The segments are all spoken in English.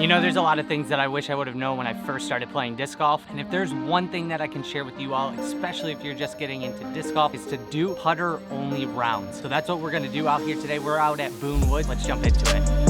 You know, there's a lot of things that I wish I would have known when I first started playing disc golf. And if there's one thing that I can share with you all, especially if you're just getting into disc golf, is to do putter only rounds. So that's what we're gonna do out here today. We're out at Boone Woods. Let's jump into it.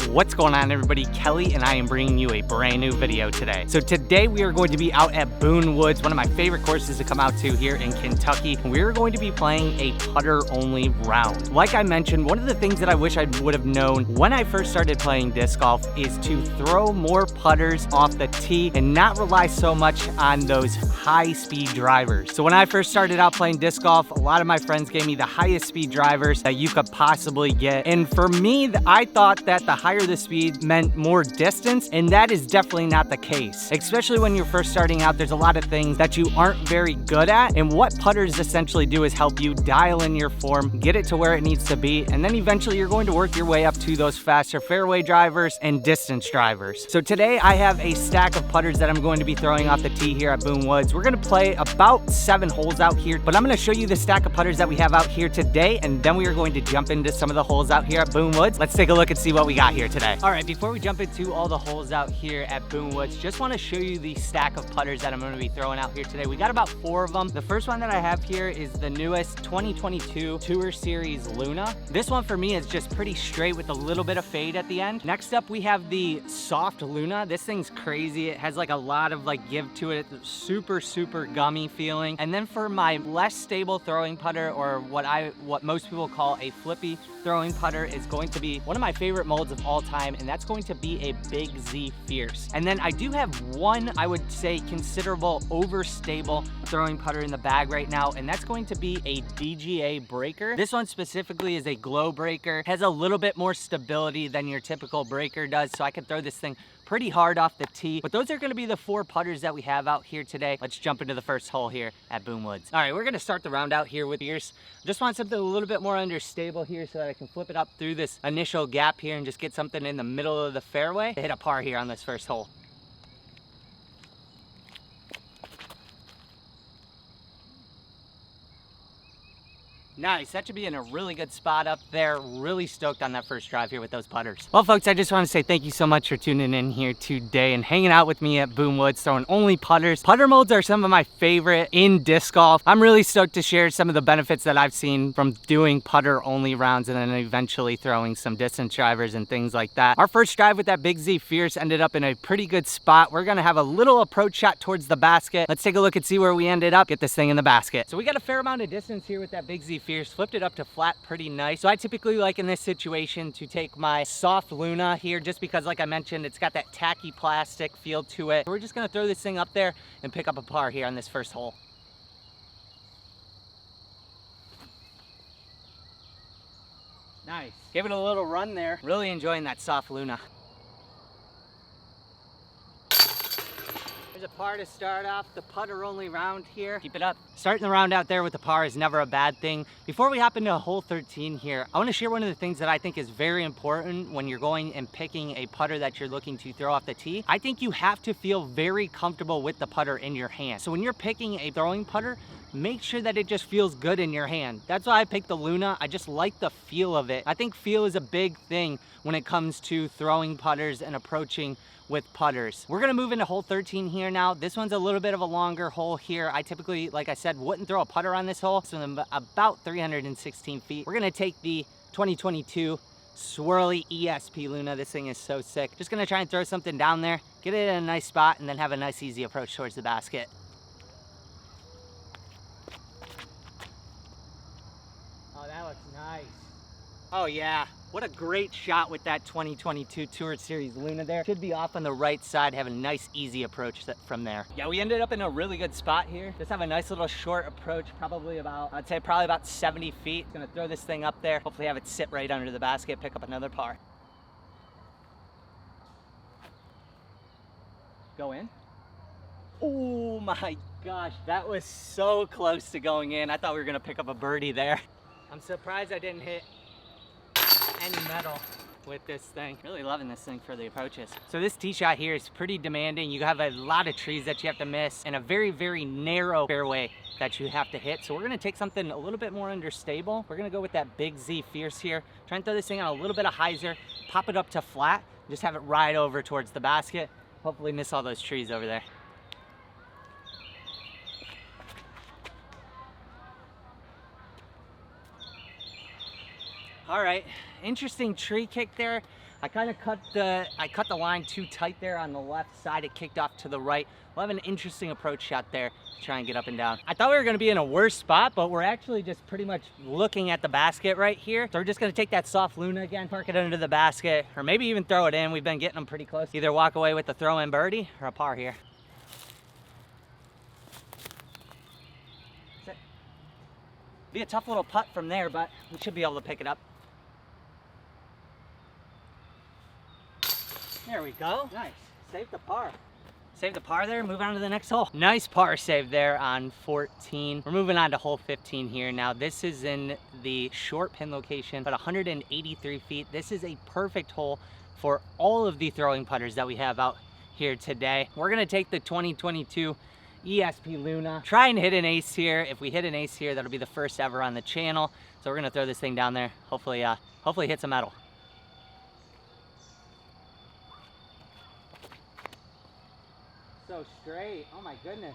What's going on, everybody? Kelly and I am bringing you a brand new video today. So today we are going to be out at Boone Woods, one of my favorite courses to come out to here in Kentucky. We're going to be playing a putter only round. Like I mentioned, one of the things that I wish I would have known when I first started playing disc golf is to throw more putters off the tee and not rely so much on those high speed drivers. So when I first started out playing disc golf, a lot of my friends gave me the highest speed drivers that you could possibly get. And for me, I thought that the higher the speed meant more distance, and that is definitely not the case. Especially when you're first starting out, there's a lot of things that you aren't very good at, and what putters essentially do is help you dial in your form, get it to where it needs to be, and then eventually you're going to work your way up to those faster fairway drivers and distance drivers. So today I have a stack of putters that I'm going to be throwing off the tee here at Boone Woods. We're going to play about 7 holes out here, but I'm going to show you the stack of putters that we have out here today, and then we are going to jump into some of the holes out here at Boone Woods. Let's take a look and see what we got here today. All right, before we jump into all the holes out here at Boone Woods, just want to show you the stack of putters that I'm going to be throwing out here today. We got about 4 of them. The first one that I have here is the newest 2022 Tour Series Luna. This one for me is just pretty straight with a little bit of fade at the end. Next up, we have the soft Luna. This thing's crazy. It has like a lot of like give to it. It's super gummy feeling. And then for my less stable throwing putter, or what most people call a flippy throwing putter, is going to be one of my favorite molds of all time, and that's going to be a Big Z Fierce. And then I do have one, I would say, considerable overstable throwing putter in the bag right now, and that's going to be a DGA Breaker. This one specifically is a glow breaker. Has a little bit more stability than your typical breaker does, so I can throw this thing pretty hard off the tee. But those are going to be the 4 putters that we have out here today. Let's jump into the first hole here at Boone Woods. All right, we're going to start the round out here with Fierce. Just want something a little bit more understable here so that I can flip it up through this initial gap here and just get something in the middle of the fairway to hit a par here on this first hole. Nice, that should be in a really good spot up there. Really stoked on that first drive here with those putters. Well, folks, I just want to say thank you so much for tuning in here today and hanging out with me at Boone Woods, throwing only putters. Putter molds are some of my favorite in disc golf. I'm really stoked to share some of the benefits that I've seen from doing putter only rounds and then eventually throwing some distance drivers and things like that. Our first drive with that Big Z Fierce ended up in a pretty good spot. We're gonna have a little approach shot towards the basket. Let's take a look and see where we ended up. Get this thing in the basket. So we got a fair amount of distance here with that Big Z Fierce. Flipped it up to flat pretty nice. So I typically like in this situation to take my soft Luna here, just because, like I mentioned, it's got that tacky plastic feel to it. We're just gonna throw this thing up there and pick up a par here on this first hole. Nice. Give it a little run there. Really enjoying that soft Luna. There's a par to start off the putter only round here. Keep it up. Starting the round out there with the par is never a bad thing. Before we hop into hole 13 here, I want to share one of the things that I think is very important when you're going and picking a putter that you're looking to throw off the tee. I think you have to feel very comfortable with the putter in your hand. So when you're picking a throwing putter, make sure that it just feels good in your hand. That's why I picked the Luna. I just like the feel of it. I think feel is a big thing when it comes to throwing putters and approaching with putters. We're gonna move into hole 13 here now. This one's a little bit of a longer hole here. I typically, like I said, wouldn't throw a putter on this hole. So I'm about 316 feet. We're gonna take the 2022 Swirly ESP Luna. This thing is so sick. Just gonna try and throw something down there, get it in a nice spot, and then have a nice easy approach towards the basket. Oh, that looks nice. Oh yeah, what a great shot with that 2022 Tour Series Luna there. Should be off on the right side, have a nice easy approach from there. Yeah, we ended up in a really good spot here. Just have a nice little short approach, probably about, I'd say probably about 70 feet. Gonna throw this thing up there, hopefully have it sit right under the basket, pick up another par. Go in. Oh my gosh, that was so close to going in. I thought we were gonna pick up a birdie there. I'm surprised I didn't hit any metal. with this thing. Really loving this thing for the approaches. So this tee shot here is pretty demanding. You have a lot of trees that you have to miss and a very, very narrow fairway that you have to hit. So we're gonna take something a little bit more understable. We're gonna go with that Big Z Fierce here. Try and throw this thing on a little bit of hyzer, pop it up to flat, just have it ride over towards the basket. Hopefully miss all those trees over there. All right, interesting tree kick there. I kind of cut the line too tight there on the left side. It kicked off to the right. We'll have an interesting approach shot there to try and get up and down. I thought we were gonna be in a worse spot, but we're actually just pretty much looking at the basket right here. So we're just gonna take that soft Luna again, park it under the basket, or maybe even throw it in. We've been getting them pretty close. Either walk away with a throw-in birdie or a par here. Be a tough little putt from there, but we should be able to pick it up. There we go. Nice. Save the par. Save the par there, move on to the next hole. Nice par save there on 14. We're moving on to hole 15 here. Now this is in the short pin location, but 183 feet. This is a perfect hole for all of the throwing putters that we have out here today. We're gonna take the 2022 ESP Luna. Try and hit an ace here. If we hit an ace here, that'll be the first ever on the channel. So we're gonna throw this thing down there. Hopefully hit some metal. So straight, oh my goodness.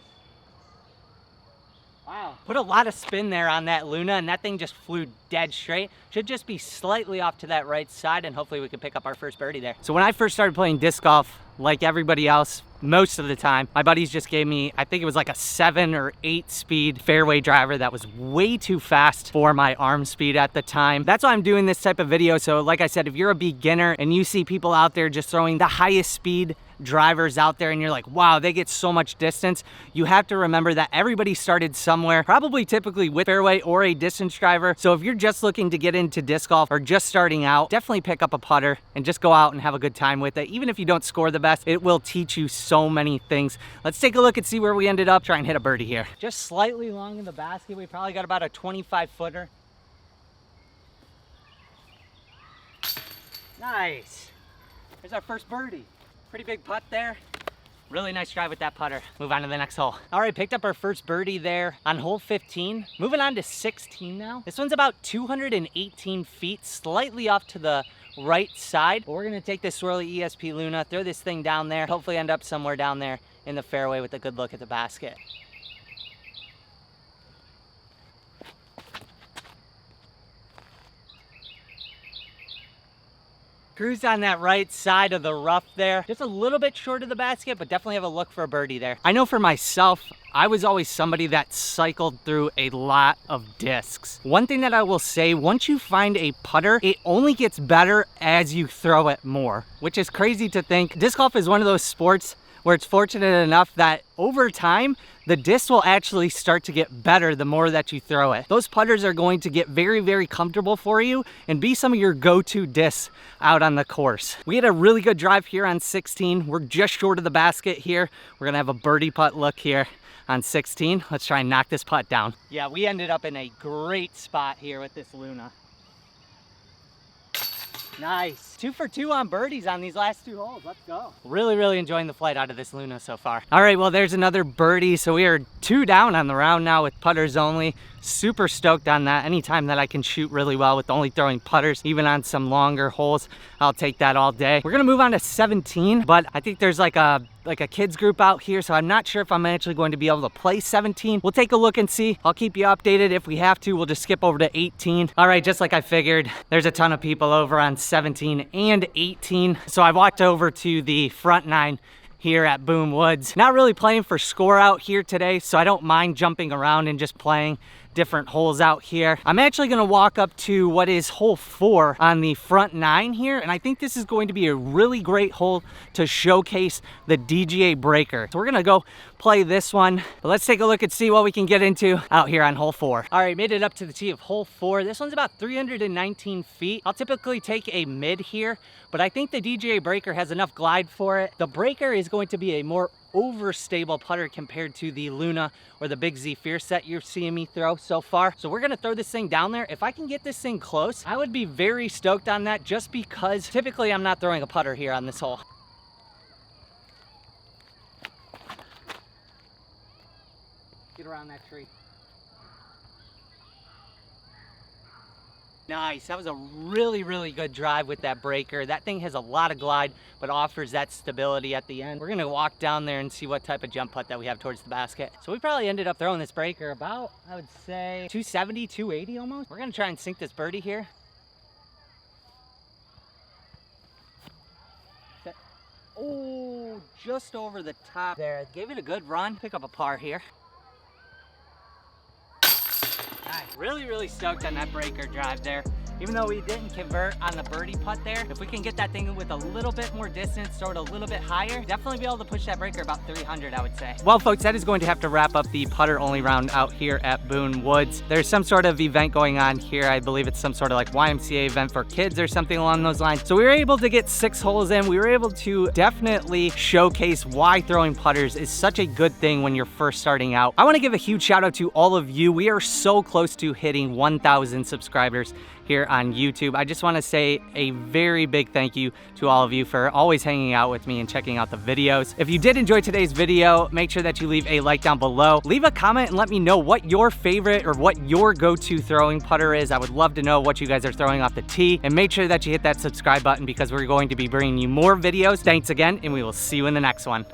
Wow. Put a lot of spin there on that Luna and that thing just flew dead straight. Should just be slightly off to that right side and hopefully we can pick up our first birdie there. So when I first started playing disc golf, like everybody else, most of the time, my buddies just gave me, I think it was like a 7 or 8 speed fairway driver that was way too fast for my arm speed at the time. That's why I'm doing this type of video. So like I said, if you're a beginner and you see people out there just throwing the highest speed drivers out there and you're like, wow, they get so much distance, you have to remember that everybody started somewhere, probably typically with fairway or a distance driver. So if you're just looking to get into disc golf or just starting out, definitely pick up a putter and just go out and have a good time with it. Even if you don't score the best, it will teach you so many things. Let's take a look and see where we ended up. Try and hit a birdie here. Just slightly long in the basket. We probably got about a 25 footer. Nice. There's our first birdie. Pretty big putt there. Really nice drive with that putter. Move on to the next hole. All right, picked up our first birdie there on hole 15. Moving on to 16 now. This one's about 218 feet, slightly off to the right side. But we're gonna take this swirly ESP Luna, throw this thing down there, hopefully end up somewhere down there in the fairway with a good look at the basket. Cruise on that right side of the rough there. Just a little bit short of the basket, but definitely have a look for a birdie there. I know for myself, I was always somebody that cycled through a lot of discs. One thing that I will say, once you find a putter, it only gets better as you throw it more, which is crazy to think. Disc golf is one of those sports where it's fortunate enough that over time, the disc will actually start to get better the more that you throw it. Those putters are going to get very, very comfortable for you and be some of your go-to discs out on the course. We had a really good drive here on 16. We're just short of the basket here. We're gonna have a birdie putt look here on 16. Let's try and knock this putt down. Yeah, we ended up in a great spot here with this Luna. Nice. 2 for 2 on birdies on these last 2 holes. Let's go. Really, really enjoying the flight out of this Luna so far. All right, well, there's another birdie. So we are 2 down on the round now with putters only. Super stoked on that. Anytime that I can shoot really well with only throwing putters, even on some longer holes, I'll take that all day. We're gonna move on to 17, but I think there's like a kids group out here, so I'm not sure if I'm actually going to be able to play 17. We'll take a look and see. I'll keep you updated. If we have to, we'll just skip over to 18. All right, just like I figured, there's a ton of people over on 17 and 18. So I walked over to the front 9 here at Boone Woods. Not really playing for score out here today, so I don't mind jumping around and just playing different holes out here. I'm actually gonna walk up to what is hole 4 on the front 9 here, and I think this is going to be a really great hole to showcase the DGA breaker. So we're gonna go play this one, but let's take a look and see what we can get into out here on hole 4. All right, made it up to the tee of hole 4. This one's about 319 feet. I'll typically take a mid here, but I think the DGA breaker has enough glide for it. The breaker is going to be a more overstable putter compared to the Luna or the Big Z Fierce set you're seeing me throw so far. So we're gonna throw this thing down there. If I can get this thing close, I would be very stoked on that, just because typically I'm not throwing a putter here on this hole. Get around that tree. Nice, that was a really, really good drive with that breaker. That thing has a lot of glide, but offers that stability at the end. We're gonna walk down there and see what type of jump putt that we have towards the basket. So we probably ended up throwing this breaker about, I would say, 270, 280 almost. We're gonna try and sink this birdie here. Oh, just over the top there. Gave it a good run. Pick up a par here. Really, really stoked on that breaker drive there. Even though we didn't convert on the birdie putt there, if we can get that thing with a little bit more distance, throw it a little bit higher, definitely be able to push that breaker about 300, I would say. Well, folks, that is going to have to wrap up the putter only round out here at Boone Woods. There's some sort of event going on here. I believe it's some sort of like YMCA event for kids or something along those lines. So we were able to get 6 holes in. We were able to definitely showcase why throwing putters is such a good thing when you're first starting out. I want to give a huge shout out to all of you. We are so close to hitting 1,000 subscribers here on YouTube. I just want to say a very big thank you to all of you for always hanging out with me and checking out the videos. If you did enjoy today's video, make sure that you leave a like down below. Leave a comment and let me know what your favorite or what your go-to throwing putter is. I would love to know what you guys are throwing off the tee, and make sure that you hit that subscribe button because we're going to be bringing you more videos. Thanks again, and we will see you in the next one.